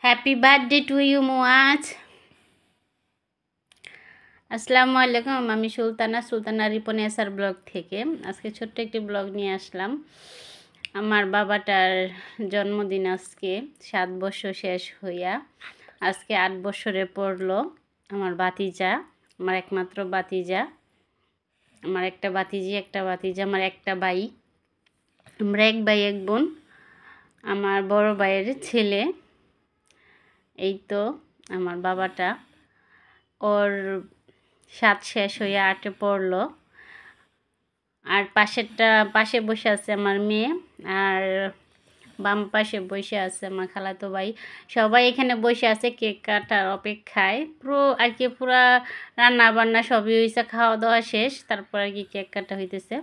Happy birthday to you Muaz. আসসালামু আলাইকুম, আমি সুলতানা রিপন এসআর ব্লগ থেকে আজকে ছোট্ট একটি ব্লগ নিয়ে আসলাম। আমার বাবাটার জন্মদিন আজকে 7 বছর শেষ হইয়া আজকে 8 বছরে পড়লো। আমার বাতিজা, আমার একমাত্র বাতিজা, আমার একটা বাতিজা, আমার একটা ভাই, আমরা এক ভাই এক বোন। আমার বড় ভাইয়ের ছেলে। এই তো আমার বাবাটা, ওর 7 শেষ হয়ে 8-এ পড়লো। আর পাশে বসে আছে আমার মেয়ে, আর বাম পাশে বসে আছে আমার খালাতো ভাই। সবাই এখানে বসে আছে কেক কাটার অপেক্ষায়। পুরা রান্না বান্না সবই হয়েছে, খাওয়া দাওয়া শেষ, তারপর আর কি কেক কাটা হইতেছে।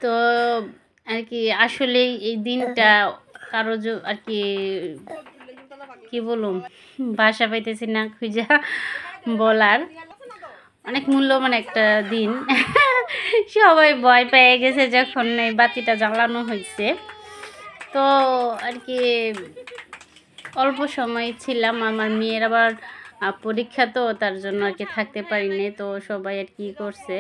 তো আর কি আসলে এই দিনটা কারো আর কি বলুম, ভাষা পাইতেছি না খুঁজা বলার। অনেক মূল্যবান একটা দিন। সবাই ভয় পেয়ে গেছে যখন এই বাতিটা জ্বালানো হয়েছে। তো আর কি অল্প সময় ছিলাম, আমার মেয়ের আবার পরীক্ষা, তো তার জন্য আর কি থাকতে পারিনি। তো সবাই আর কি করছে,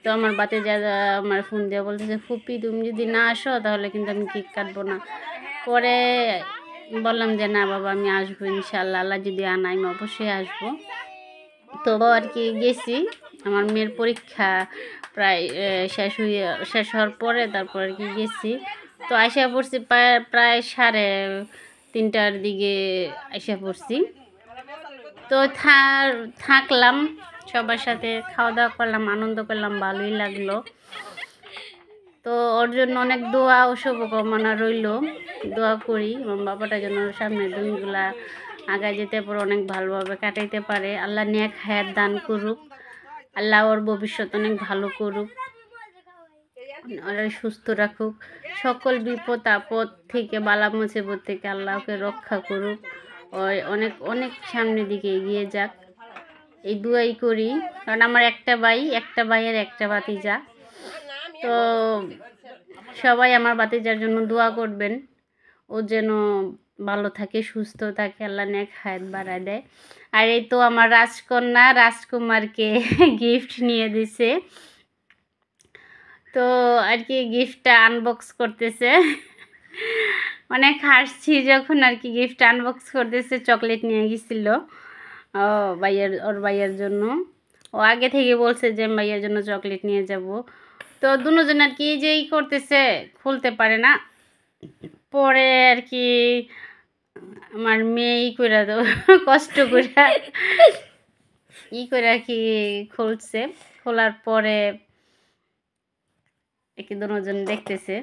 তো আমার বাতে যা আমার ফোন দিয়ে বলতেছে, ফুপি তুমি যদি না আসো তাহলে কিন্তু আমি কেক কাটবো না। পরে বললাম যে না বাবা, আমি আসবো ইনশাআল্লাহ, আল্লাহ যদি আনাই আমি অবশ্যই আসবো। তো আর কি গেছি, আমার মেয়ের পরীক্ষা প্রায় শেষ হওয়ার পরে তারপর আর কি গেছি। তো আইসা পড়ছি প্রায় 3:30টার দিকে আইসা পড়ছি। তো থাকলাম সবার সাথে, খাওয়া দাওয়া করলাম, আনন্দ করলাম, ভালোই লাগলো। তো ওর জন্য অনেক দোয়া ও শুভকামনা রইল। দোয়া করি আমার বাবাটার জন্য সামনের দিনগুলা আগায় যেতে পারে, অনেক ভালোভাবে কাটাইতে পারে। আল্লাহ নেক হায়াত দান করুক, আল্লাহ ওর ভবিষ্যৎ অনেক ভালো করুক, ওরা সুস্থ রাখুক, সকল বিপদ আপদ থেকে, বালা মুসিবত থেকে আল্লাহকে রক্ষা করুক, অনেক অনেক সামনের দিকে এগিয়ে যাক, এই দুয়াই করি। কারণ আমার একটা ভাইয়ের একটা বাতিজা। তো সবাই আমার বাতিজার জন্য দোয়া করবেন, ও যেন ভালো থাকে, সুস্থ থাকে, আল্লাহ নেক হায়াত বাড়ায় দেয়। আর এই তো আমার রাজকন্যা রাজকুমারকে গিফট নিয়ে দিছে। তো আর কি গিফটটা আনবক্স করতেছে। অনেক হাসছি যখন আর কি গিফট আনবক্স করতেছে। চকলেট নিয়ে গেছিল ওর ভাইয়ের জন্য। ও আগে থেকে বলছে যে ভাইয়ের জন্য চকলেট নিয়ে যাব। তো দুজন আর কি যেই করতেছে, খুলতে পারে না। পরে আর কি আমার মেয়ে করে দাও কষ্ট করে আর কি খুলছে। খোলার পরে কি দুজন দেখতেছে।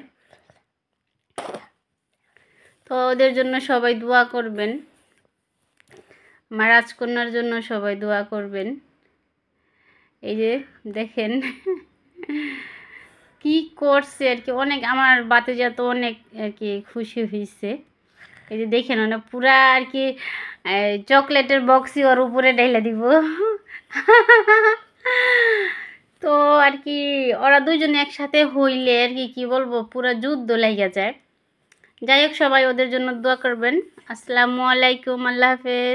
তো ওদের জন্য সবাই দোয়া করবেন, আমার রাজকন্যার জন্য সবাই দোয়া করবেন। এই যে দেখেন কি করছে আর কি, অনেক আমার বাতিজা তো অনেক আর কি খুশি হয়েছে। এই যে দেখেন না পুরা আর কি চকলেটের বক্সই ওর উপরে ঢেলে দিব। তো আর কি ওরা দুজনে একসাথে হইলে আর কি বলবো, পুরা যুদ্ধ লেগে যায়। যাই হোক, সবাই ওদের জন্য দোয়া করবেন। আসসালামু আলাইকুম, আল্লাহ হাফেজ।